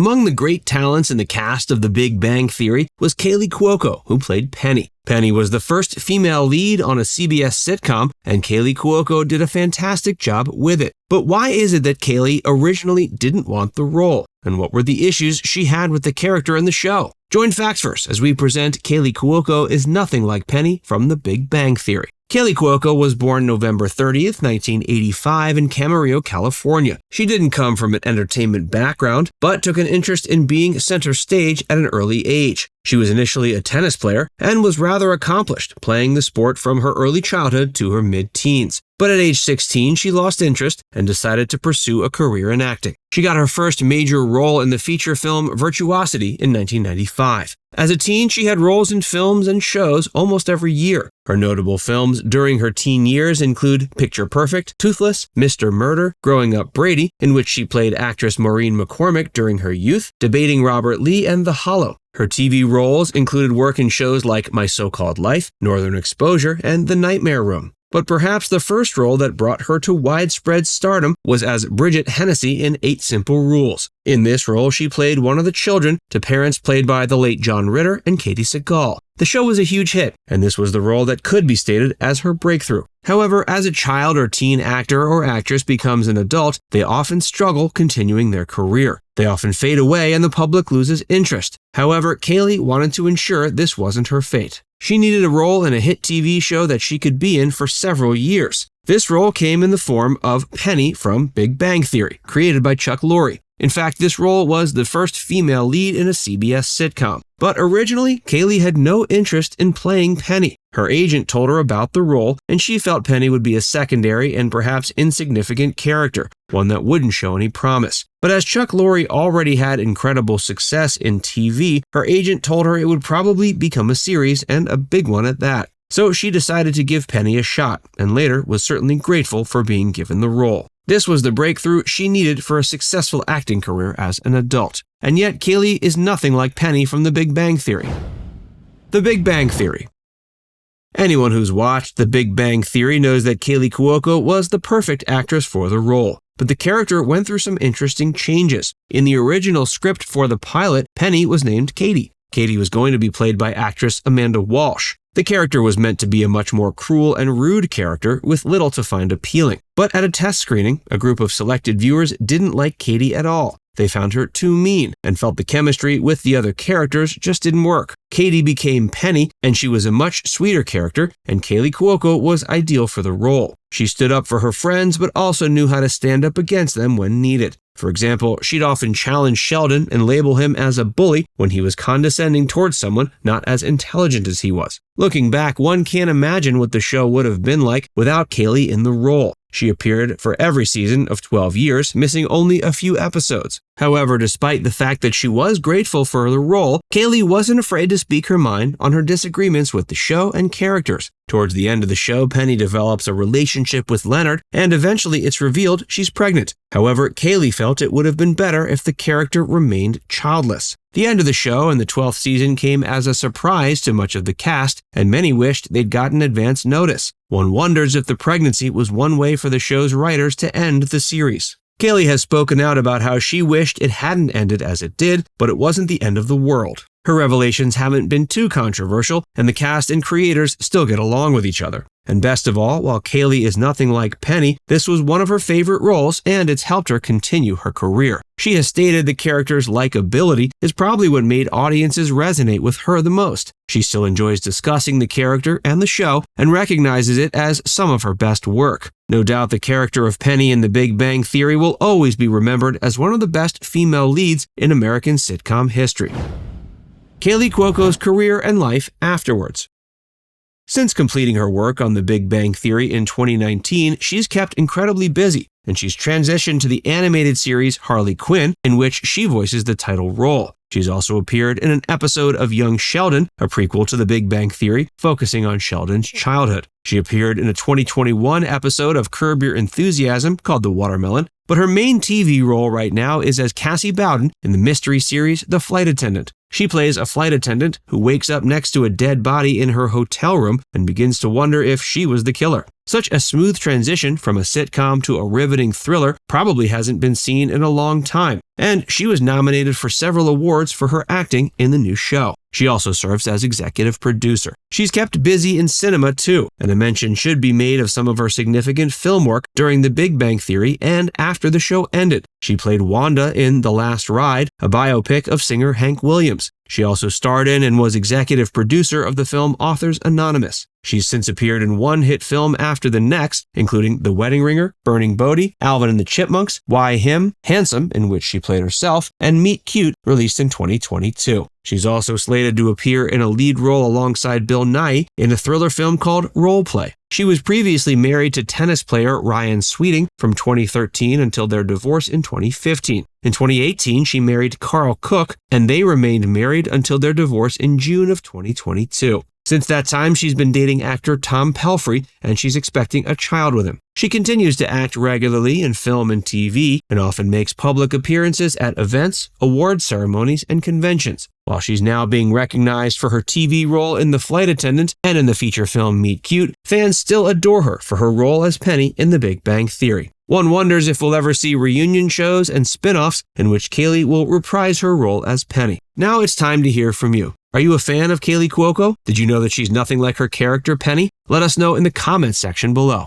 Among the great talents in the cast of The Big Bang Theory was Kaley Cuoco, who played Penny. Penny was the first female lead on a CBS sitcom, and Kaley Cuoco did a fantastic job with it. But why is it that Kaley originally didn't want the role? And what were the issues she had with the character in the show? Join Facts First as we present Kaley Cuoco is nothing like Penny from The Big Bang Theory. Kaley Cuoco was born November 30th, 1985 in Camarillo, California. She didn't come from an entertainment background, but took an interest in being center stage at an early age. She was initially a tennis player and was rather accomplished, playing the sport from her early childhood to her mid-teens. But at age 16, she lost interest and decided to pursue a career in acting. She got her first major role in the feature film Virtuosity in 1995. As a teen, she had roles in films and shows almost every year. Her notable films during her teen years include Picture Perfect, Toothless, Mr. Murder, Growing Up Brady, in which she played actress Maureen McCormick during her youth, Debating Robert Lee, and The Hollow. Her TV roles included work in shows like My So-Called Life, Northern Exposure, and The Nightmare Room. But perhaps the first role that brought her to widespread stardom was as Bridget Hennessy in 8 Simple Rules. In this role, she played one of the children to parents played by the late John Ritter and Katie Seagal. The show was a huge hit, and this was the role that could be stated as her breakthrough. However, as a child or teen actor or actress becomes an adult, they often struggle continuing their career. They often fade away and the public loses interest. However, Kaley wanted to ensure this wasn't her fate. She needed a role in a hit TV show that she could be in for several years. This role came in the form of Penny from Big Bang Theory, created by Chuck Lorre. In fact, this role was the first female lead in a CBS sitcom. But originally, Kaley had no interest in playing Penny. Her agent told her about the role, and she felt Penny would be a secondary and perhaps insignificant character, one that wouldn't show any promise. But as Chuck Lorre already had incredible success in TV, her agent told her it would probably become a series, and a big one at that. So she decided to give Penny a shot, and later was certainly grateful for being given the role. This was the breakthrough she needed for a successful acting career as an adult. And yet, Kaley is nothing like Penny from The Big Bang Theory. The Big Bang Theory. Anyone who's watched The Big Bang Theory knows that Kaley Cuoco was the perfect actress for the role. But the character went through some interesting changes. In the original script for the pilot, Penny was named Katie. Katie was going to be played by actress Amanda Walsh. The character was meant to be a much more cruel and rude character with little to find appealing. But at a test screening, a group of selected viewers didn't like Katie at all. They found her too mean and felt the chemistry with the other characters just didn't work. Katie became Penny, and she was a much sweeter character, and Kaley Cuoco was ideal for the role. She stood up for her friends, but also knew how to stand up against them when needed. For example, she'd often challenge Sheldon and label him as a bully when he was condescending towards someone not as intelligent as he was. Looking back, one can't imagine what the show would have been like without Kaley in the role. She appeared for every season of 12 years, missing only a few episodes. However, despite the fact that she was grateful for the role, Kaley wasn't afraid to speak her mind on her disagreements with the show and characters. Towards the end of the show, Penny develops a relationship with Leonard, and eventually it's revealed she's pregnant. However, Kaley felt it would have been better if the character remained childless. The end of the show and the 12th season came as a surprise to much of the cast, and many wished they'd gotten advance notice. One wonders if the pregnancy was one way for the show's writers to end the series. Kaley has spoken out about how she wished it hadn't ended as it did, but it wasn't the end of the world. Her revelations haven't been too controversial, and the cast and creators still get along with each other. And best of all, while Kaley is nothing like Penny, this was one of her favorite roles, and it's helped her continue her career. She has stated the character's likability is probably what made audiences resonate with her the most. She still enjoys discussing the character and the show, and recognizes it as some of her best work. No doubt the character of Penny in The Big Bang Theory will always be remembered as one of the best female leads in American sitcom history. Kaley Cuoco's career and life afterwards. Since completing her work on The Big Bang Theory in 2019, she's kept incredibly busy, and she's transitioned to the animated series Harley Quinn, in which she voices the title role. She's also appeared in an episode of Young Sheldon, a prequel to The Big Bang Theory, focusing on Sheldon's childhood. She appeared in a 2021 episode of Curb Your Enthusiasm called The Watermelon, but her main TV role right now is as Cassie Bowden in the mystery series The Flight Attendant. She plays a flight attendant who wakes up next to a dead body in her hotel room and begins to wonder if she was the killer. Such a smooth transition from a sitcom to a riveting thriller probably hasn't been seen in a long time, and she was nominated for several awards for her acting in the new show. She also serves as executive producer. She's kept busy in cinema too, and a mention should be made of some of her significant film work during The Big Bang Theory and after the show ended. She played Wanda in The Last Ride, a biopic of singer Hank Williams. She also starred in and was executive producer of the film Authors Anonymous. She's since appeared in one hit film after the next, including The Wedding Ringer, Burning Bodie, Alvin and the Chipmunks, Why Him, Handsome, in which she played herself, and Meet Cute, released in 2022. She's also slated to appear in a lead role alongside Bill Nighy in a thriller film called Role Play. She was previously married to tennis player Ryan Sweeting from 2013 until their divorce in 2015. In 2018, she married Carl Cook, and they remained married until their divorce in June of 2022. Since that time, she's been dating actor Tom Pelphrey, and she's expecting a child with him. She continues to act regularly in film and TV, and often makes public appearances at events, award ceremonies, and conventions. While she's now being recognized for her TV role in The Flight Attendant and in the feature film Meet Cute, fans still adore her for her role as Penny in The Big Bang Theory. One wonders if we'll ever see reunion shows and spin-offs in which Kaley will reprise her role as Penny. Now it's time to hear from you. Are you a fan of Kaley Cuoco? Did you know that she's nothing like her character Penny? Let us know in the comments section below.